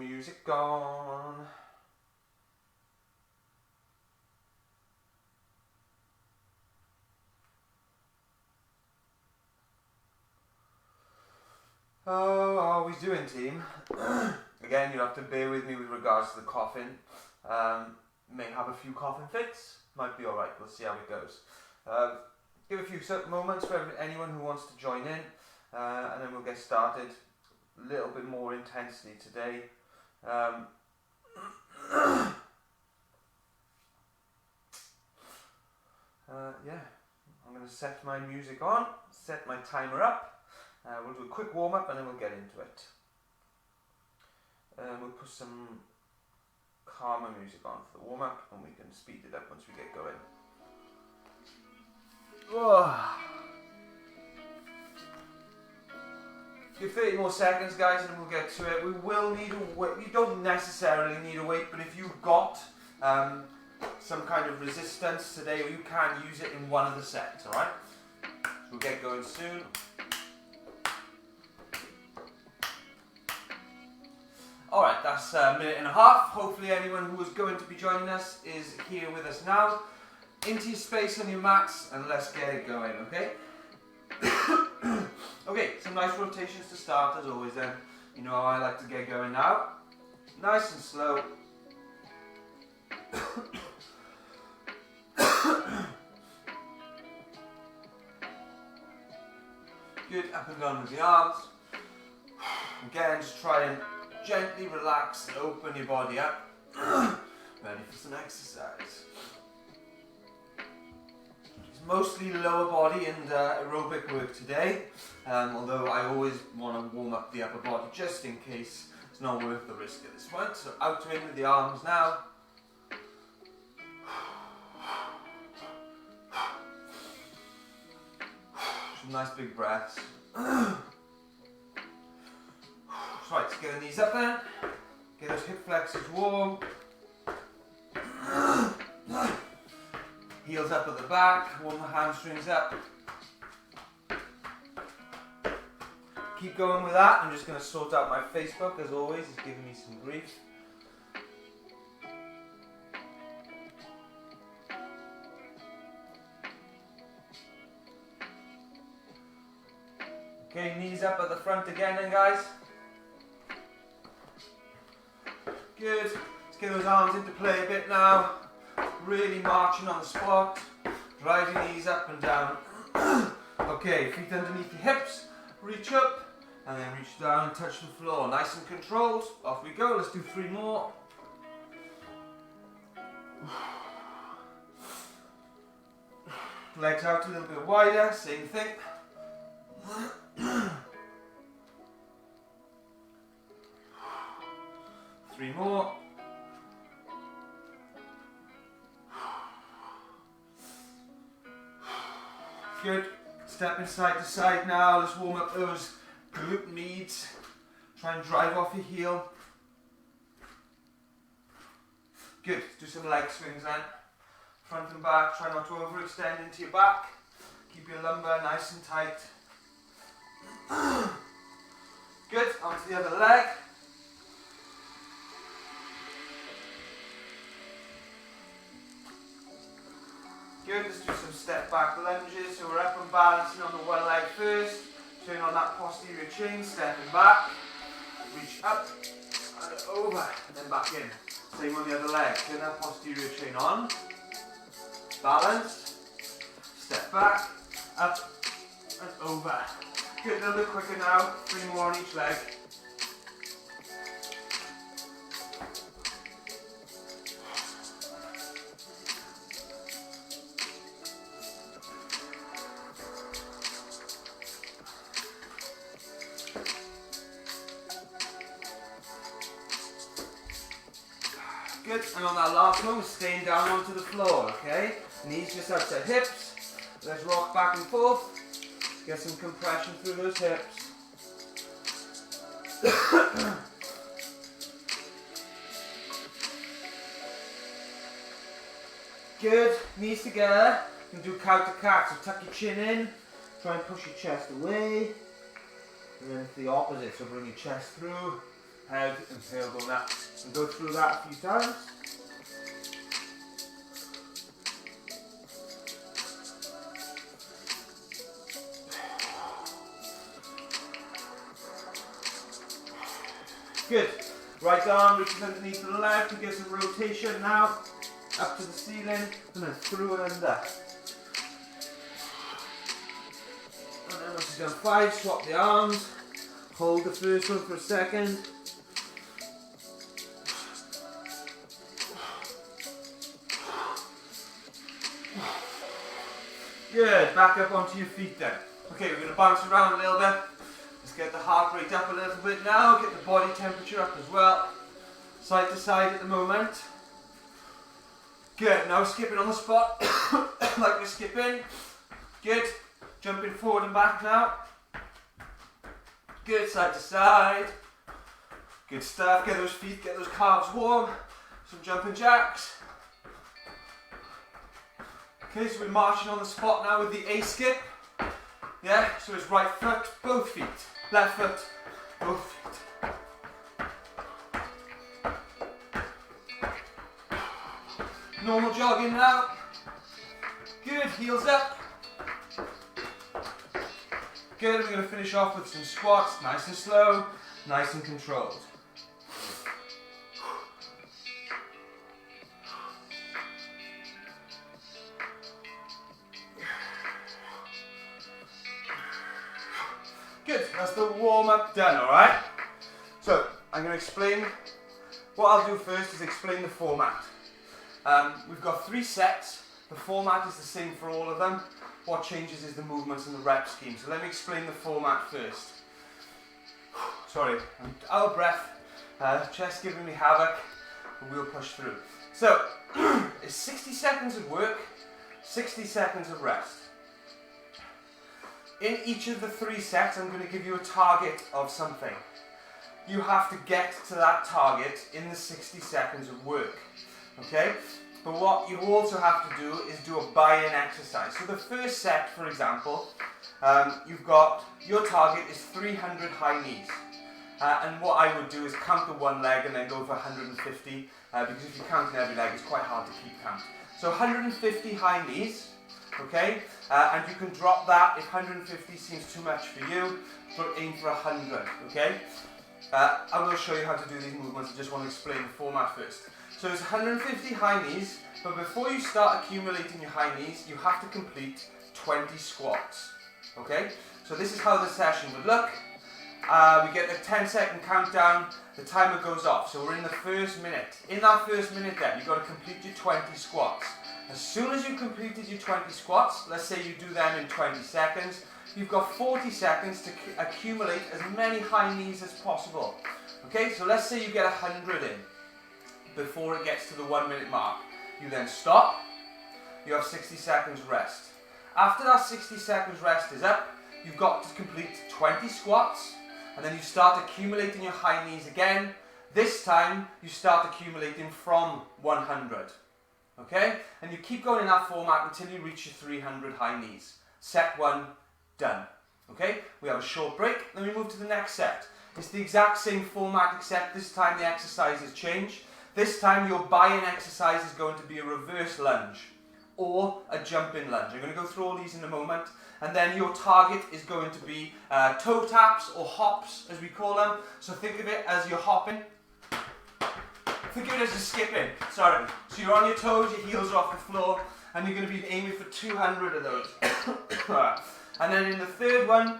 music on. How are we doing, team? Again, you have to bear with me with regards to the coughing. May have a few coughing fits. Might be alright, we'll see how it goes. Give a few moments for anyone who wants to join in, and then we'll get started a little bit more intensely today. Yeah, I'm going to set my music on, set my timer up. We'll do a quick warm up and then we'll get into it. We'll put some calmer music on for the warm up and we can speed it up once we get going. Oh. Give 30 more seconds, guys, and then we'll get to it. We will need a weight. You don't necessarily need a weight, but if you've got some kind of resistance today, you can use it in one of the sets, alright? So we'll get going soon. Alright, that's a minute and a half. Hopefully anyone who is going to be joining us is here with us now. Into your space on your mats and let's get it going, okay? Okay, some nice rotations to start as always then. You know how I like to get going now. Nice and slow. Good, up and down with the arms. Again, just try and gently relax and open your body up. Ready for some exercise. It's mostly lower body and aerobic work today, although I always want to warm up the upper body just in case it's not worth the risk at this point. So out to in with the arms now. Some nice big breaths. Right, let's get the knees up then. Get those hip flexors warm. Heels up at the back, warm the hamstrings up. Keep going with that. I'm just going to sort out my Facebook as always, it's giving me some grief. Okay, knees up at the front again then, guys. Good. Let's get those arms into play a bit now. Really marching on the spot. Drive your knees up and down. Okay, feet underneath your hips. Reach up and then reach down and touch the floor. Nice and controlled. Off we go. Let's do 3 more. Legs out a little bit wider. Same thing. 3 more. Good. Stepping side to side now. Let's warm up those glute meads. Try and drive off your heel. Good. Do some leg swings then. Front and back. Try not to overextend into your back. Keep your lumbar nice and tight. Good. Onto the other leg. Good, let's do some step back lunges. So we're up and balancing on the one leg first. Turn on that posterior chain, stepping back. Reach up and over and then back in. Same on the other leg. Turn that posterior chain on. Balance. Step back. Up and over. Good, a little bit quicker now. 3 more on each leg. Good, and on that last one, we're staying down onto the floor, okay? Knees just up to hips. Let's rock back and forth. Get some compression through those hips. Good, knees together. You can do cow to cat, so tuck your chin in. Try and push your chest away. And then it's the opposite, so bring your chest through. head and tailbone up. And go through that a few times. Good. Right arm reaches underneath the left to get some rotation now. Up to the ceiling and then through and under. And then once you've done 5, swap the arms. Hold the first one for a second. Good. Back up onto your feet then. Okay, we're going to bounce around a little bit. Let's get the heart rate up a little bit now. Get the body temperature up as well. Side to side at the moment. Good. Now skipping on the spot like we're skipping. Good. Jumping forward and back now. Good. Side to side. Good stuff. Get those feet, get those calves warm. Some jumping jacks. Okay, so we're marching on the spot now with the A skip. Yeah, so it's right foot, both feet. Left foot, both feet. Normal jogging now. Good, heels up. Good, we're going to finish off with some squats, nice and slow, nice and controlled. Good, that's the warm up done, alright? So, I'm going to explain, what I'll do first is explain the format. We've got 3 sets, the format is the same for all of them. What changes is the movements and the rep scheme. So let me explain the format first. Sorry, I'm out of breath, chest giving me havoc, but we'll push through. So, it's 60 seconds of work, 60 seconds of rest. In each of the 3 sets, I'm going to give you a target of something. You have to get to that target in the 60 seconds of work. Okay? But what you also have to do is do a buy-in exercise. So the first set, for example, you've got, your target is 300 high knees. And what I would do is count the one leg and then go for 150, because if you count in every leg, it's quite hard to keep count. So 150 high knees. Okay, and you can drop that if 150 seems too much for you, but aim for 100, okay? I will show you how to do these movements, I just want to explain the format first. So it's 150 high knees, but before you start accumulating your high knees, you have to complete 20 squats, okay? So this is how the session would look. We get the 10-second countdown, the timer goes off, so we're in the first minute. In that first minute then, you've got to complete your 20 squats. As soon as you've completed your 20 squats, let's say you do them in 20 seconds, you've got 40 seconds to accumulate as many high knees as possible. Okay, so let's say you get 100 in before it gets to the 1 minute mark. You then stop, you have 60 seconds rest. After that 60 seconds rest is up, you've got to complete 20 squats, and then you start accumulating your high knees again. This time, you start accumulating from 100. Okay? And you keep going in that format until you reach your 300 high knees. Set 1, done. Okay? We have a short break, then we move to the next set. It's the exact same format, except this time the exercises change. This time your buy-in exercise is going to be a reverse lunge or a jump-in lunge. I'm going to go through all these in a moment. And then your target is going to be toe taps or hops, as we call them. So think of it as you're hopping. Think of it as you're skipping. Sorry. So you're on your toes, your heels are off the floor, and you're going to be aiming for 200 of those. And then in the third one,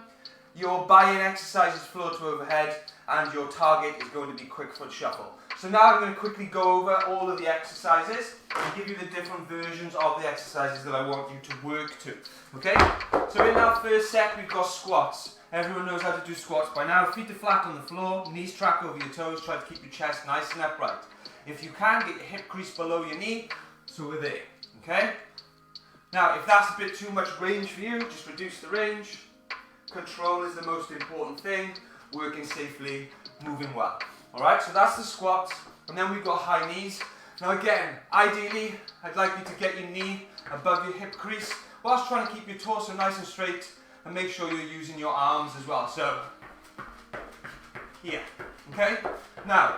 your buy-in exercises floor to overhead, and your target is going to be quick foot shuffle. So now I'm going to quickly go over all of the exercises and give you the different versions of the exercises that I want you to work to. Okay? So in our first set, we've got squats. Everyone knows how to do squats by now. Feet are flat on the floor, knees track over your toes, try to keep your chest nice and upright. If you can, get your hip crease below your knee, so we're there. Okay? Now, if that's a bit too much range for you, just reduce the range. Control is the most important thing. Working safely, moving well. Alright, so that's the squats, and then we've got high knees. Now again, ideally, I'd like you to get your knee above your hip crease, whilst trying to keep your torso nice and straight, and make sure you're using your arms as well. So, here, Okay? Now,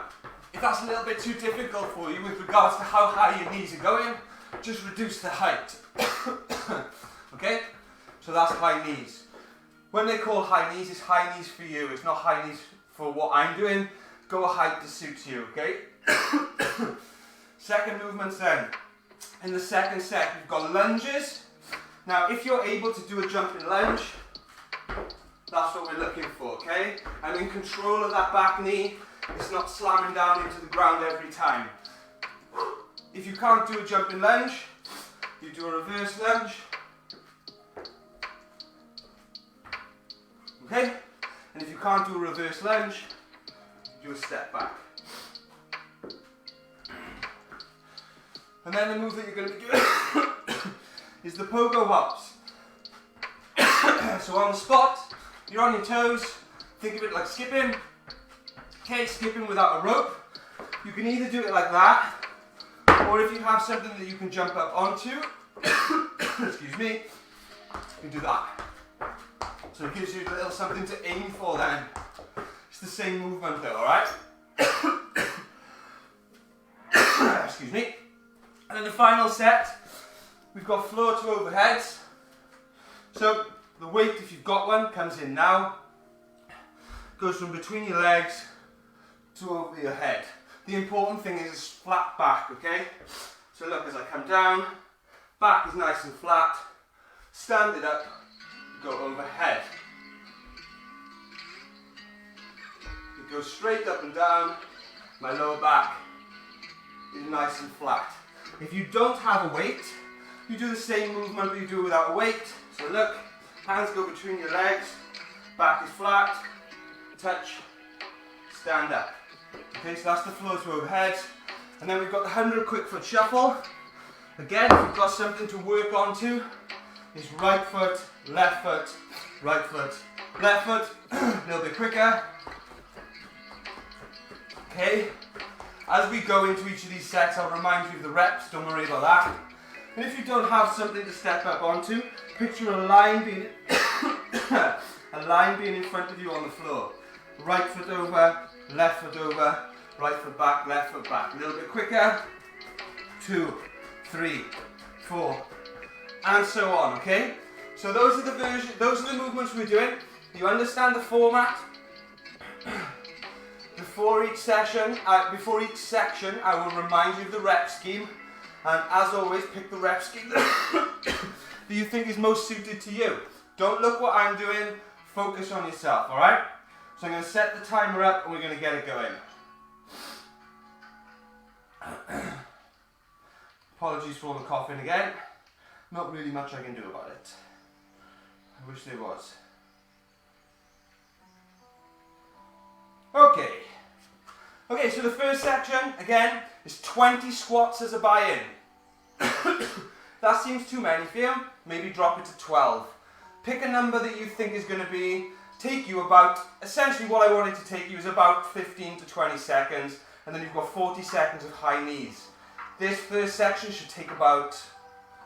if that's a little bit too difficult for you with regards to how high your knees are going, just reduce the height. Okay? So that's high knees. When they call high knees, it's high knees for you. It's not high knees for what I'm doing. Go a height that suits you, okay? Second movements then. In the second set, we've got lunges. Now, if you're able to do a jumping lunge, that's what we're looking for, okay? I'm in control of that back knee. It's not slamming down into the ground every time. If you can't do a jumping lunge, you do a reverse lunge. Okay? And if you can't do a reverse lunge, you do a step back. And then the move that you're going to be doing is the pogo hops. So on the spot, you're on your toes, think of it like skipping. Okay, skipping without a rope. You can either do it like that, or if you have something that you can jump up onto, excuse me, you can do that. So it gives you a little something to aim for then. It's the same movement though, alright? Excuse me. And then the final set, we've got floor to overheads. So the weight, if you've got one, comes in now. Goes from between your legs to over your head. The important thing is flat back, okay? So look, as I come down, back is nice and flat. Stand it up, go overhead. It goes straight up and down. My lower back is nice and flat. If you don't have a weight, you do the same movement that you do without a weight. So look, hands go between your legs, back is flat, touch, stand up. Okay, so that's the floor to overhead. And then we've got the 100 quick foot shuffle. Again, if you've got something to work onto, is right foot, left foot, right foot, left foot. A little bit quicker. Okay, as we go into each of these sets, I'll remind you of the reps, don't worry about that. And if you don't have something to step up onto, picture a line being in front of you on the floor. Right foot over, left foot over, right foot back, left foot back. A little bit quicker. 2, 3, 4, and so on, okay? So those are the movements we're doing. You understand the format? Before each section, I will remind you of the rep scheme. And as always, pick the rep scheme that you think is most suited to you. Don't look what I'm doing, focus on yourself, alright? So I'm going to set the timer up and we're going to get it going. Apologies for all the coughing again. Not really much I can do about it. I wish there was. Okay. Okay, so the first section, again, is 20 squats as a buy-in. That seems too many for you. Maybe drop it to 12. Pick a number that you think is going to take you about, essentially what I want it to take you is about 15 to 20 seconds, and then you've got 40 seconds of high knees. This first section should take about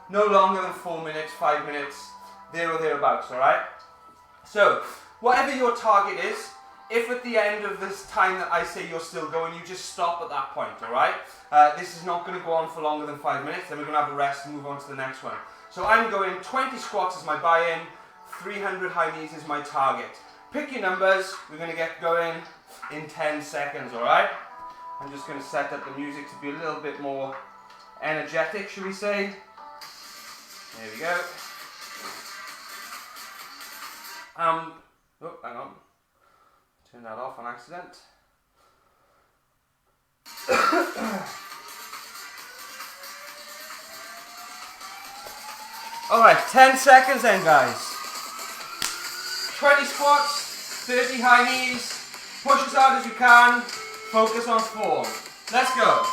no longer than 4 minutes, 5 minutes, there or thereabouts, alright? So, whatever your target is, if at the end of this time that I say you're still going, you just stop at that point, alright? This is not going to go on for longer than 5 minutes, then we're going to have a rest and move on to the next one. So I'm going 20 squats as my buy-in, 300 high knees is my target. Pick your numbers, we're going to get going in 10 seconds, alright? I'm just going to set up the music to be a little bit more energetic, should we say? There we go. Oh, hang on. Turn that off on accident. Alright, 10 seconds then, guys. 20 squats, 30 high knees, push as hard as you can, focus on form. Let's go.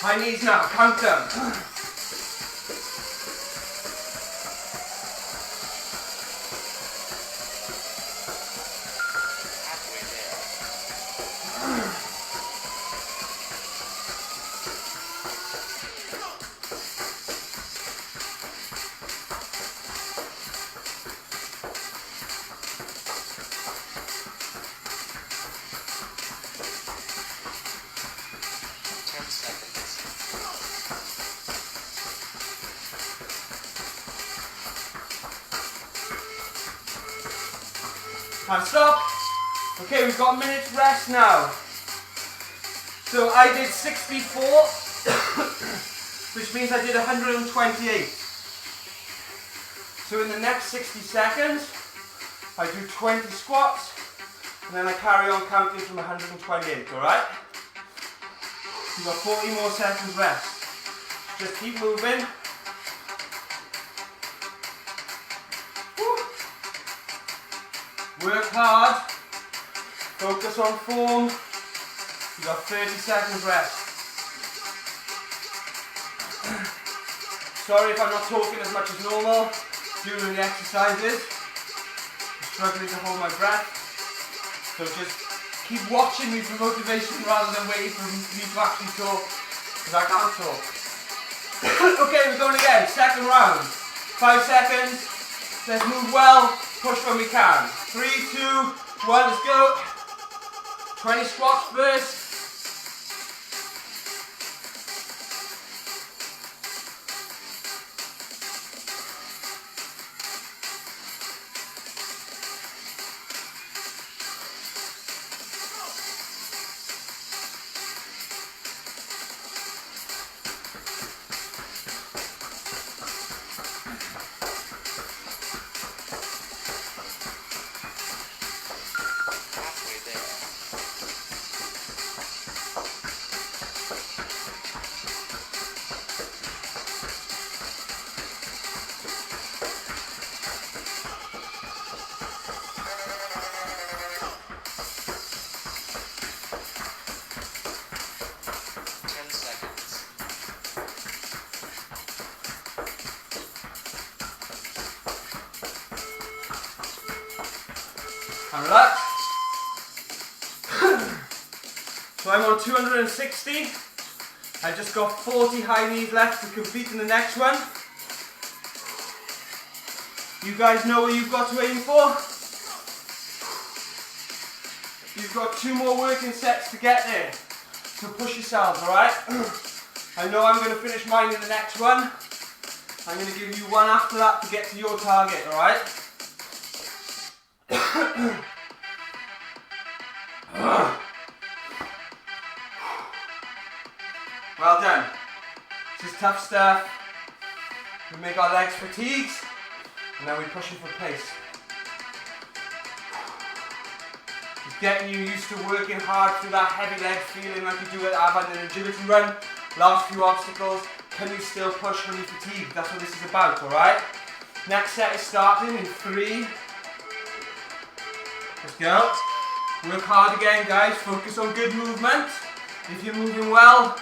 High knees now, count them. Alright, 10 And stop. Okay, we've got a minute's rest now. So I did 64, which means I did 128. So in the next 60 seconds, I do 20 squats, and then I carry on counting from 128, alright? You've got 40 more seconds rest. Just keep moving. Woo. Work hard. Focus on form. You've got 30 seconds rest. Sorry if I'm not talking as much as normal during the exercises. I'm struggling to hold my breath. So just keep watching me for motivation rather than waiting for me to actually talk, because I can't talk. Okay, we're going again. Second round. 5 seconds. Let's move well. Push when we can. 3, 2, 1, let's go. 20 squats first. And relax. So I'm on 260. I just got 40 high knees left to complete in the next one. You guys know what you've got to aim for. You've got 2 more working sets to get there. So push yourselves, alright? I know I'm going to finish mine in the next one. I'm going to give you one after that to get to your target, alright? Well done. This is tough stuff. We make our legs fatigued, and then we push it for pace. It's getting you used to working hard through that heavy leg feeling like you do at an agility run. Last few obstacles. Can you still push when you're fatigued? That's what this is about, alright? Next set is starting in 3. Let's go. Work hard again, guys. Focus on good movement. If you're moving well,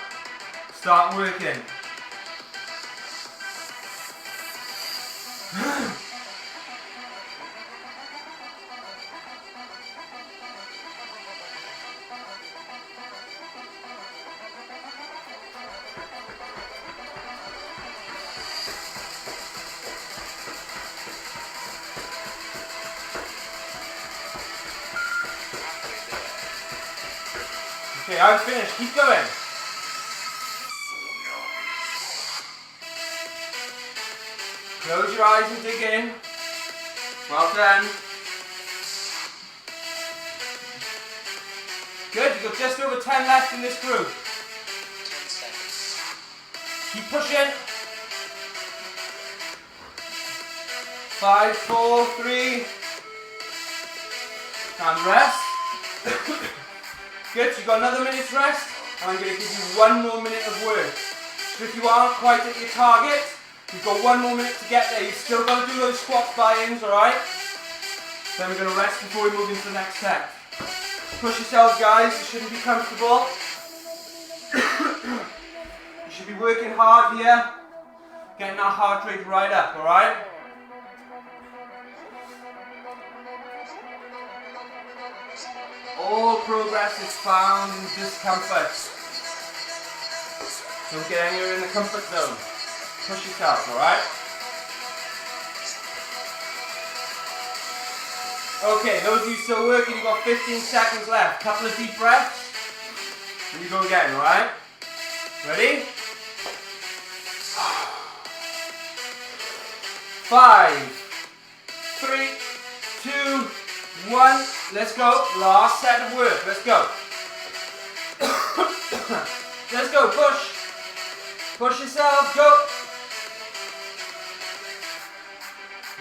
start working. Okay, I'm finished. Keep going. Close your eyes and dig in. Well done. Good, you've got just over 10 left in this group. 10 seconds. Keep pushing. 5, 4, 3. And rest. Good, so you've got another minute's rest. And I'm going to give you 1 more minute of work. So if you aren't quite at your target, you've got 1 more minute to get there. You've still got to do those squats buy-ins, alright? Then we're going to rest before we move into the next set. Push yourselves, guys. You shouldn't be comfortable. You should be working hard here. Getting that heart rate right up, alright? All progress is found in discomfort. Don't get anywhere in the comfort zone. Push yourself, alright? Okay, those of you still working, you've got 15 seconds left. Couple of deep breaths. And you go again, alright? Ready? 5, 3, 2, 1. Let's go. Last set of work. Let's go. Let's go. Push. Push yourself. Go.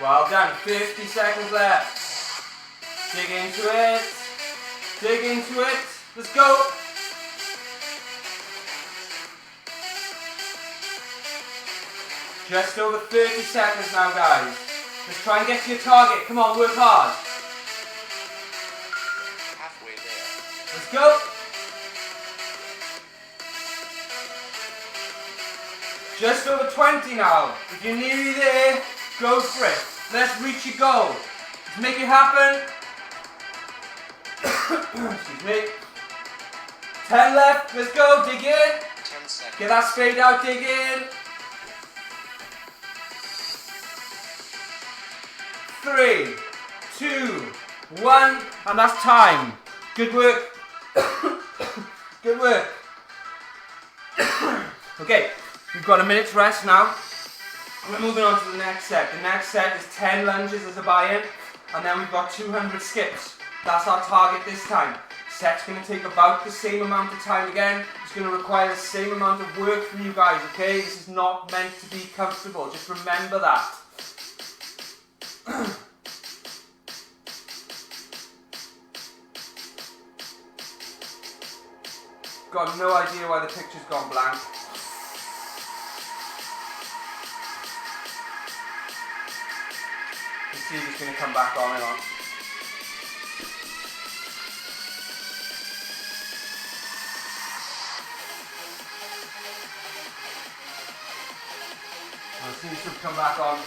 Well done. 50 seconds left. Dig into it. Dig into it. Let's go. Just over 30 seconds now, guys. Let's try and get to your target. Come on, work hard. Halfway there. Let's go. Just over 20 now. If you're nearly there, go for it. Let's reach your goal. Let's make it happen. Excuse me. 10 left. Let's go. Dig in. 10 seconds. Get that spade out. Dig in. 3, 2, 1, and that's time. Good work. Good work. Okay, we've got a minute's rest now. We're moving on to the next set. The next set is 10 lunges as a buy-in, and then we've got 200 skips. That's our target this time. Set's going to take about the same amount of time again. It's going to require the same amount of work from you guys, okay? This is not meant to be comfortable. Just remember that. Got no idea why the picture's gone blank. Let's see if it's going to come back on and on. It seems to have come back on.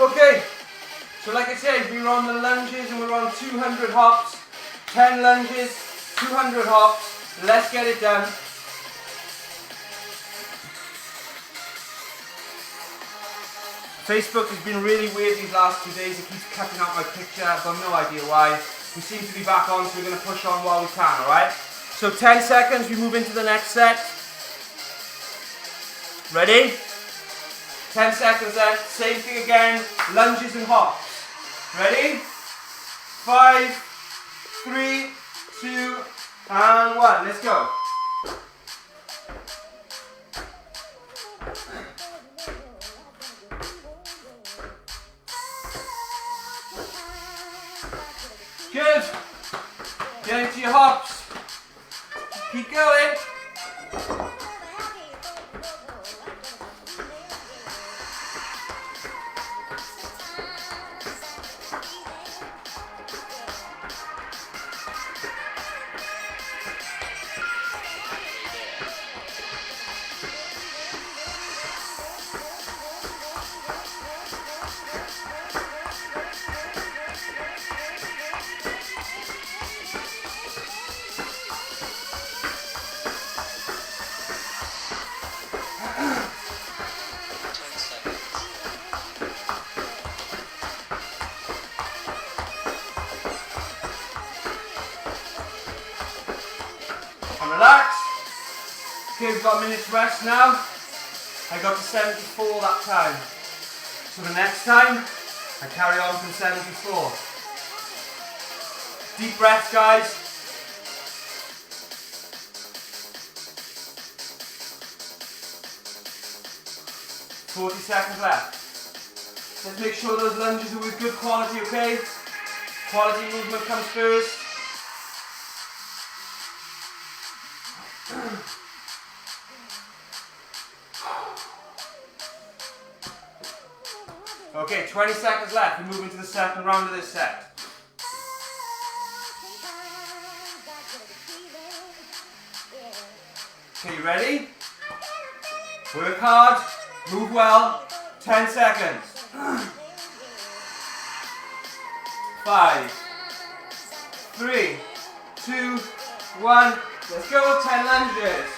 Okay, so like I said, we were on the lunges and we were on 200 hops. 10 lunges, 200 hops. Let's get it done. Facebook has been really weird these last 2 days. It keeps cutting out my picture. I've got no idea why. We seem to be back on, so we're going to push on while we can, alright? So 10 seconds, we move into the next set. Ready? 10 seconds then, same thing again, lunges and hops. Ready? 5, 3, 2, and 1. Let's go. Good. Get into your hops. Keep going. Relax. Okay, we've got a minute's rest now. I got to 74 that time. So the next time, I carry on from 74. Deep breaths, guys. $40 seconds left. Let's make sure those lunges are with good quality, okay? Quality movement comes first. Okay, 20 seconds left. We're moving to the second round of this set. Okay, you ready? Work hard, move well. 10 seconds. 5, 3, 2, 1. Let's go. 10 lunges.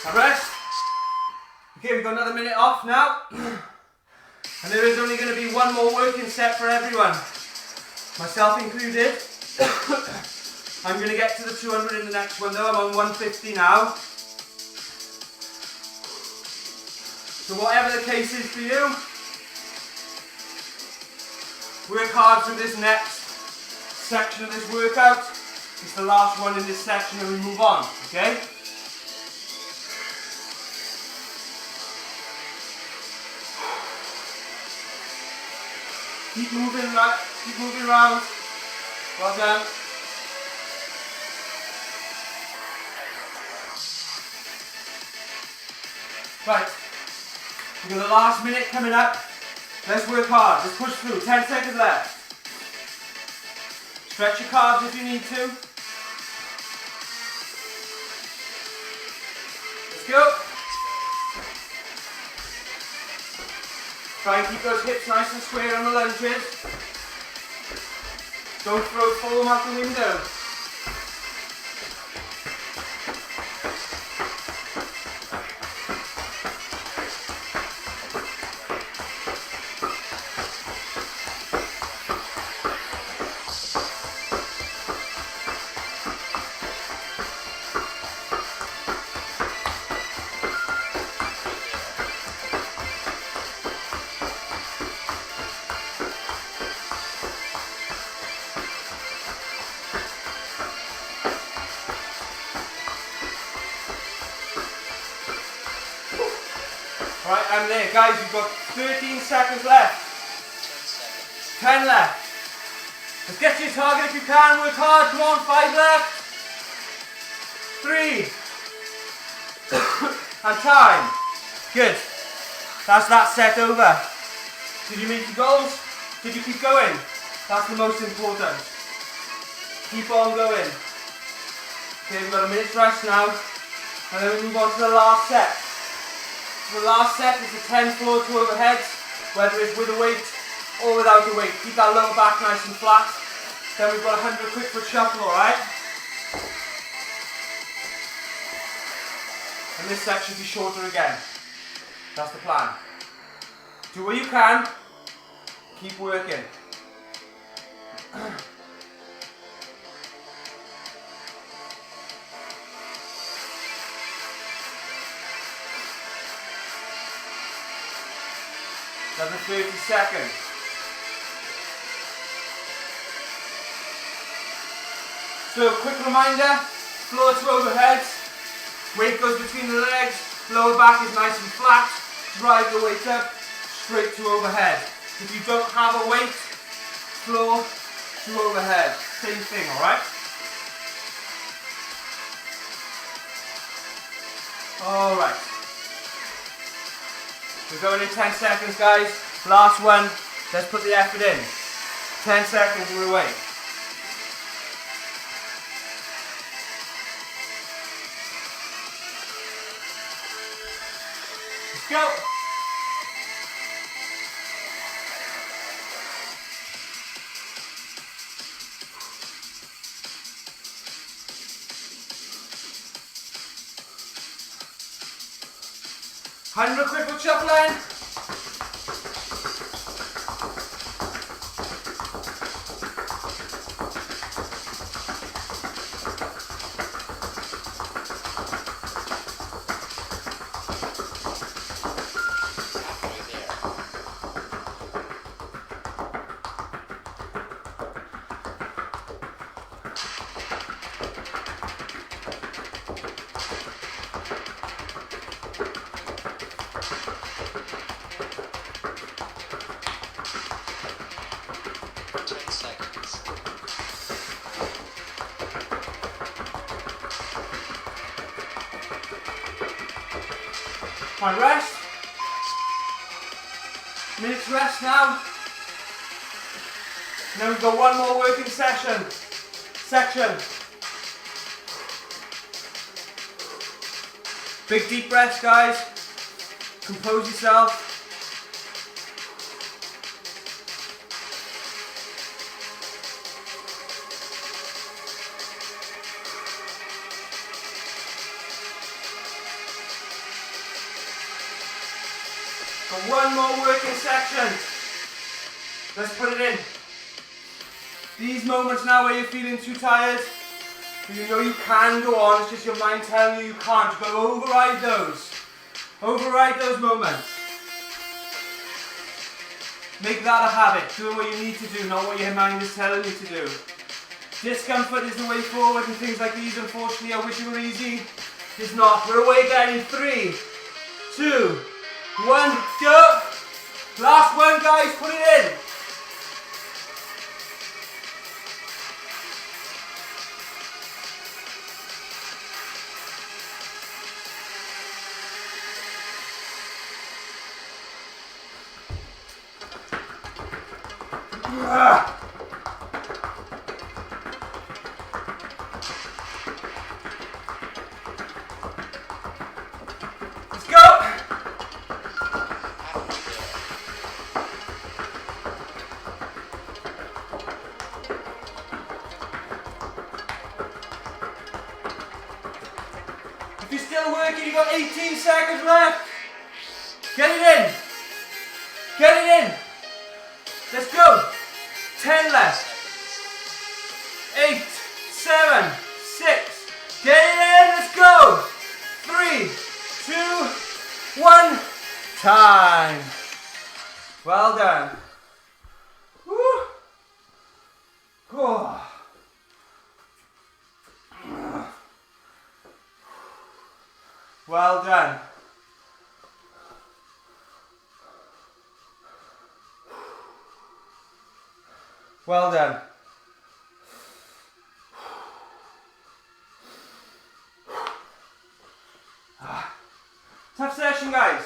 And rest. Okay, we've got another minute off now. And there is only going to be one more working set for everyone, myself included. I'm going to get to the 200 in the next one though. I'm on 150 now. So whatever the case is for you, work hard through this next section of this workout. It's the last one in this section and we move on, okay? Keep moving around. Well done. Right, we've got the last minute coming up. Let's work hard, let's push through, 10 seconds left. Stretch your calves if you need to. Let's go. Try and keep those hips nice and square on the lunges. Don't throw foam out the window. Right, I'm there. Guys, you've got 13 seconds left. 10 left. Let's get to your target if you can. Work hard. Come on, 5 left. 3. And time. Good. That's that set over. Did you meet your goals? Did you keep going? That's the most important. Keep on going. Okay, we've got a minute's rest now. And then we move on to the last set. So the last set is the 10 floor to overheads, whether it's with a weight or without a weight. Keep that lower back nice and flat. Then we've got 100 quick foot shuffle, alright? And this set should be shorter again. That's the plan. Do what you can. Keep working. Another 30 seconds. So, quick reminder, floor to overheads, weight goes between the legs, lower back is nice and flat, drive the weight up, straight to overhead. If you don't have a weight, floor to overhead, same thing, alright? Alright. We're going in 10 seconds, guys. Last one. Let's put the effort in. 10 seconds, we're away. Let's go. Hundred quick foot shuffling. My rest. Minute's rest now. Now we've got one more working section. Big deep breaths, guys. Compose yourself. Got one more working section. Let's put it in. These moments now where you're feeling too tired, you know you can go on, it's just your mind telling you you can't. You've got to override those. Override those moments. Make that a habit. Do what you need to do, not what your mind is telling you to do. Discomfort is the way forward, and things like these, unfortunately, I wish it were easy. It's not. We're away again in 3, 2, 1, go! Last one, guys, put it in. Let's go! If you're still working, you've got 18 seconds left. Get it in. Get it in. Let's go. 10 left. 8, 7, 6. Get it in. Let's go. 3, 2, 1. Time. Well done. Woo. Oh. Well done. Well done. Tough session, guys.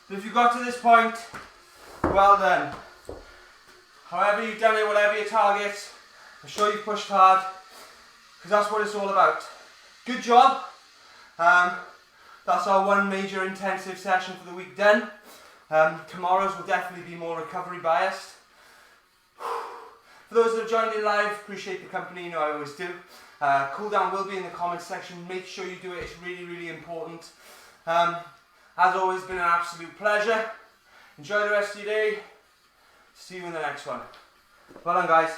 But if you got to this point, well done. However you've done it, whatever your targets, I'm sure you've pushed hard, because that's what it's all about. Good job. That's our one major intensive session for the week done. Tomorrow's will definitely be more recovery biased. For those that have joined in live, appreciate the company, you know I always do. Cool down will be in the comments section. Make sure you do it, it's really, really important. As always, been an absolute pleasure. Enjoy the rest of your day. See you in the next one. Well done, guys.